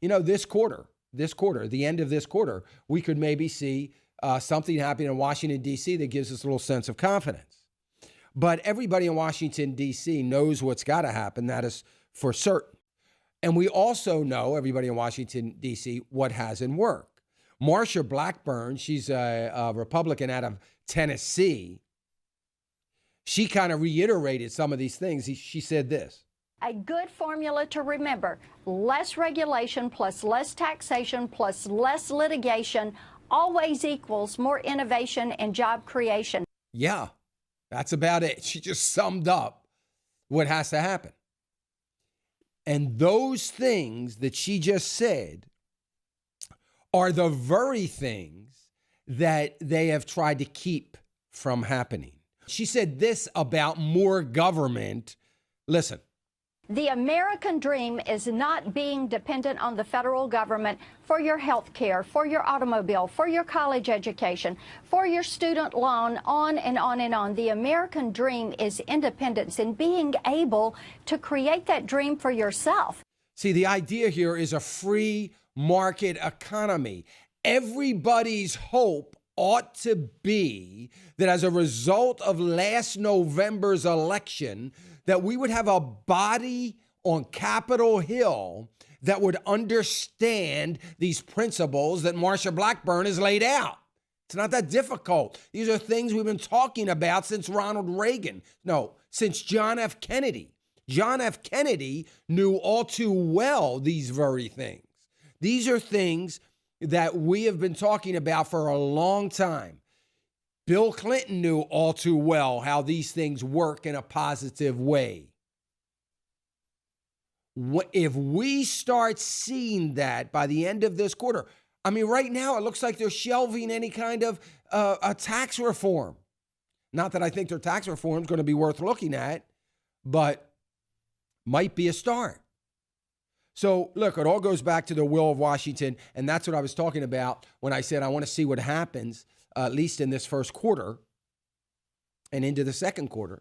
This quarter, the end of this quarter, we could maybe see something happening in Washington, D.C. that gives us a little sense of confidence. But everybody in Washington, D.C. knows what's got to happen. That is for certain. And we also know, everybody in Washington, D.C., what hasn't worked. Marsha Blackburn, she's a Republican out of Tennessee. She kind of reiterated some of these things. She said this. A good formula to remember: less regulation plus less taxation plus less litigation always equals more innovation and job creation. Yeah, that's about it. She just summed up what has to happen. And those things that she just said are the very things that they have tried to keep from happening. She said this about more government. Listen. The American dream is not being dependent on the federal government for your health care, for your automobile, for your college education, for your student loan, on and on and on. The American dream is independence and being able to create that dream for yourself. See, the idea here is a free market economy. Everybody's hope ought to be that as a result of last November's election, that we would have a body on Capitol Hill that would understand these principles that Marsha Blackburn has laid out. It's not that difficult. These are things we've been talking about since Ronald Reagan. No, since John F. Kennedy. John F. Kennedy knew all too well these very things. These are things that we have been talking about for a long time. Bill Clinton knew all too well how these things work in a positive way. If we start seeing that by the end of this quarter, I mean, right now it looks like they're shelving any kind of a tax reform. Not that I think their tax reform is going to be worth looking at, but might be a start. So, look, it all goes back to the will of Washington, and that's what I was talking about when I said I want to see what happens, at least in this first quarter and into the second quarter.